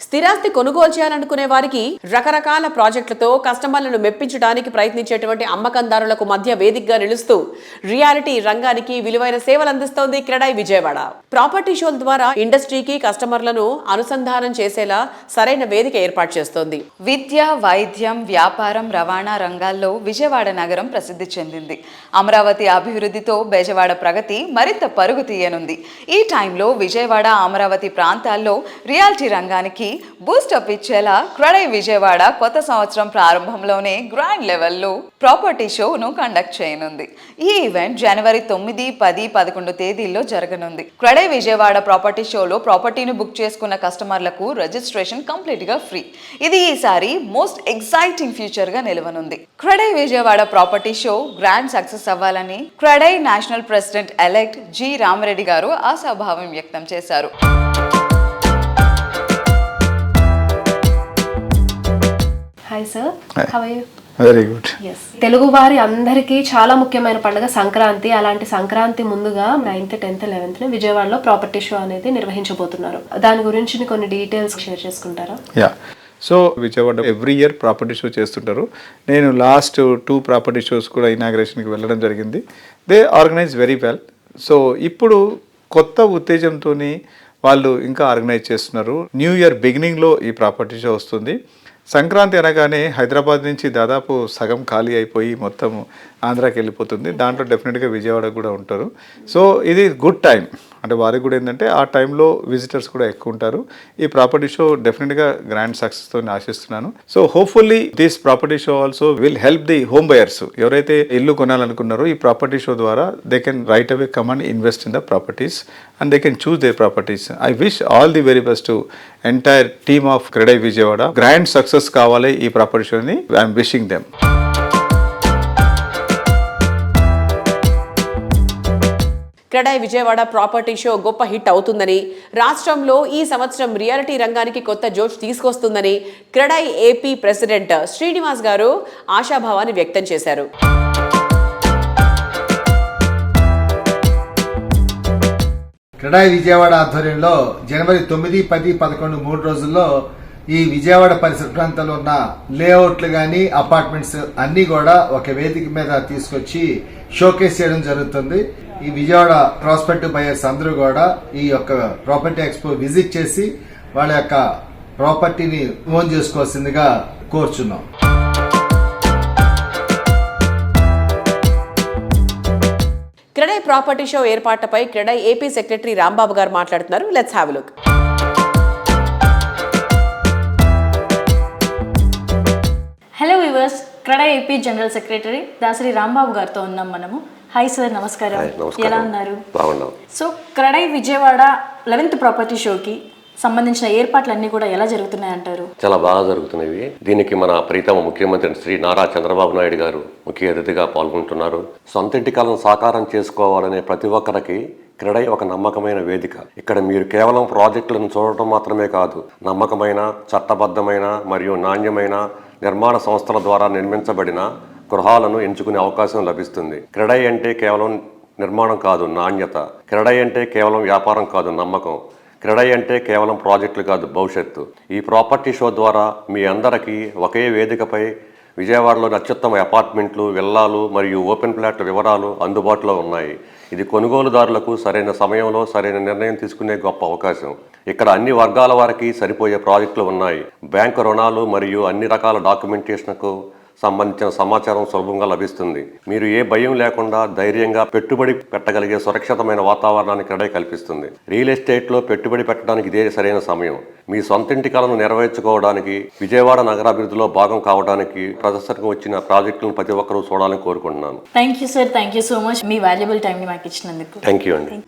స్థిరాస్తి కొనుగోలు చేయాలనుకునే వారికి రకరకాల ప్రాజెక్టులతో కస్టమర్లను మెప్పించడానికి ప్రయత్నించేటువంటి అమ్మకందారులకు మధ్య వేదికగా నిలుస్తూ రియాలిటీ రంగానికి విలువైన సేవలు అందిస్తోంది క్రెడై విజయవాడ. ప్రాపర్టీ షోల ద్వారా ఇండస్ట్రీకి కస్టమర్లను అనుసంధానం చేసేలా సరైన వేదిక ఏర్పాటు చేస్తోంది. విద్య, వైద్యం, వ్యాపారం, రవాణా రంగాల్లో విజయవాడ నగరం ప్రసిద్ధి చెందింది. అమరావతి అభివృద్ధితో బెజవాడ ప్రగతి మరింత పరుగు తీయనుంది. ఈ టైంలో విజయవాడ, అమరావతి ప్రాంతాల్లో రియాలిటీ రంగానికి బూస్టప్ ఇచ్చేలా క్రెడై విజయవాడ కొత్త సంవత్సరం ప్రారంభంలోనే గ్రాండ్ లెవెల్లో ప్రాపర్టీ షోను కండక్ట్ చేయనుంది. ఈ ఈవెంట్ జనవరి 9, 10, 11 తేదీల్లో జరగనుంది. క్రెడై విజయవాడ ప్రాపర్టీ షోలో ప్రాపర్టీని బుక్ చేసుకున్న కస్టమర్లకు రిజిస్ట్రేషన్ కంప్లీట్ గా ఫ్రీ. ఇది ఈసారి మోస్ట్ ఎక్సైటింగ్ ఫ్యూచర్ గా నిలవనుంది. CREDAI Vijayawada property show grand success అవ్వాలని CREDAI national president elect G Ramareddy గారు ఆశాభావం వ్యక్తం చేశారు. Hi sir, how are you? Very good. yes Telugu వారి అందరికీ చాలా ముఖ్యమైన పండుగ సంక్రాంతి. అలాంటి సంక్రాంతి ముందుగా 9th, 10th, 11th విజయవాడలో ప్రాపర్టీ షో అనేది నిర్వహించబోతున్నారు. దాని గురించి కొన్ని డీటెయిల్స్ షేర్ చేసుకుంటారా? Yeah, so Vijayawada every year property show చేస్తుంటారు. నేను లాస్ట్ 2 ప్రాపర్టీ షోస్ కూడా ఇనాగ్రేషన్కి వెళ్ళడం జరిగింది. They organise very well. So ఇప్పుడు కొత్త ఉత్తేజంతో వాళ్ళు ఇంకా ఆర్గనైజ్ చేస్తున్నారు. న్యూ ఇయర్ బిగినింగ్లో ఈ ప్రాపర్టీ షో వస్తుంది. సంక్రాంతి అనగానే హైదరాబాద్ నుంచి దాదాపు సగం ఖాళీ అయిపోయి మొత్తం ఆంధ్రాకి వెళ్ళిపోతుంది. దాంట్లో డెఫినెట్గా విజయవాడ కూడా ఉంటారు. సో ఇది గుడ్ టైం. అంటే వారికి కూడా ఏంటంటే ఆ టైంలో విజిటర్స్ కూడా ఎక్కువ ఉంటారు. ఈ ప్రాపర్టీ షో డెఫినెట్గా గ్రాండ్ సక్సెస్తో ఆశిస్తున్నాను. So hopefully this property show also will help the home buyers. ఎవరైతే ఇల్లు కొనాలనుకున్నారో ఈ ప్రాపర్టీ షో ద్వారా they can right away come and invest in the properties and they can choose their properties. I wish all the very best to entire team of Credai Vijayawada. Grand success kavale ee property show ni I am wishing them. CREDAI Vijayawada property show గొప్ప hit అవుతుందని, రాష్ట్రంలో ఈ సంవత్సరం reality రంగానికి కొత్త జోష్ తీసుకొస్తుందని CREDAI AP president Srinivas గారు ఆశాభావాన్ని వ్యక్తం చేశారు. క్రెడై విజయవాడ ఆధ్వర్యంలో జనవరి 9, 10, 11 3 రోజుల్లో ఈ విజయవాడ పరిసర ప్రాంతాల్లో ఉన్న లేఅవుట్లు గాని అపార్ట్మెంట్స్ అన్ని కూడా ఒక వేదిక మీద తీసుకొచ్చి షోకేస్ చేయడం జరుగుతుంది. ఈ విజయవాడ ప్రాస్పెక్టివ్ బయర్స్ అందరూ కూడా ఈ యొక్క ప్రాపర్టీ ఎక్స్పో విజిట్ చేసి వాళ్ళ యొక్క ప్రాపర్టీని ఓన్ చేసుకోవాల్సిందిగా కోరుచున్నాం. క్రెడై ప్రాపర్టీ షో ఏర్పాటుపై క్రెడై ఏపీ సెక్రటరీ రాంబాబు గారు మాట్లాడుతున్నారు. Let's have a look. Hello viewers, CREDAI AP general secretary Dasari Rambabu గారితో ఉన్నాం మనము. హాయ్ సార్, నమస్కారం. ఎలా ఉన్నారు? So CREDAI Vijayawada 11th property షోకి సంబంధించిన ఏర్పాట్లన్నీ కూడా ఎలా జరుగుతున్నాయంటారు? చాలా బాగా జరుగుతున్నవి. దీనికి మన ప్రీతమ ముఖ్యమంత్రి శ్రీ నారా చంద్రబాబు నాయుడు గారు ముఖ్య అతిథిగా పాల్గొంటున్నారు. సొంత ఇంటి కలను సాకారం చేసుకోవాలనే ప్రతి ఒక్కరికి క్రెడై ఒక నమ్మకమైన వేదిక. ఇక్కడ మీరు కేవలం ప్రాజెక్టులను చూడటం మాత్రమే కాదు, నమ్మకమైన, చట్టబద్ధమైన మరియు నాణ్యమైన నిర్మాణ సంస్థల ద్వారా నిర్మించబడిన గృహాలను ఎంచుకునే అవకాశం లభిస్తుంది. క్రెడై అంటే కేవలం నిర్మాణం కాదు, నాణ్యత. క్రెడై అంటే కేవలం వ్యాపారం కాదు, నమ్మకం. క్రెడై అంటే కేవలం ప్రాజెక్టులు కాదు, భవిష్యత్తు. ఈ ప్రాపర్టీ షో ద్వారా మీ అందరికీ ఒకే వేదికపై విజయవాడలోని అత్యుత్తమ అపార్ట్మెంట్లు, విల్లాలు మరియు ఓపెన్ ప్లాట్ల వివరాలు అందుబాటులో ఉన్నాయి. ఇది కొనుగోలుదారులకు సరైన సమయంలో సరైన నిర్ణయం తీసుకునే గొప్ప అవకాశం. ఇక్కడ అన్ని వర్గాల వారికి సరిపోయే ప్రాజెక్టులు ఉన్నాయి. బ్యాంకు రుణాలు మరియు అన్ని రకాల డాక్యుమెంటేషన్కు సంబంధించిన సమాచారం సులభంగా లభిస్తుంది. మీరు ఏ భయం లేకుండా ధైర్యంగా పెట్టుబడి పెట్టగలిగే సురక్షితమైన వాతావరణాన్ని క్రెడై కల్పిస్తుంది. రియల్ ఎస్టేట్లో పెట్టుబడి పెట్టడానికి ఇదే సరైన సమయం. మీ సొంతింటి కలను నెరవేర్చుకోవడానికి, విజయవాడ నగరాభివృద్ధిలో భాగం కావడానికి ప్రదర్శనకు వచ్చిన ప్రాజెక్టులను ప్రతి ఒక్కరూ చూడాలని కోరుకుంటున్నాను. Thank you sir, thank you so much me valuable టైంని మాకు ఇచ్చినందుకు. థ్యాంక్ యూ అండి.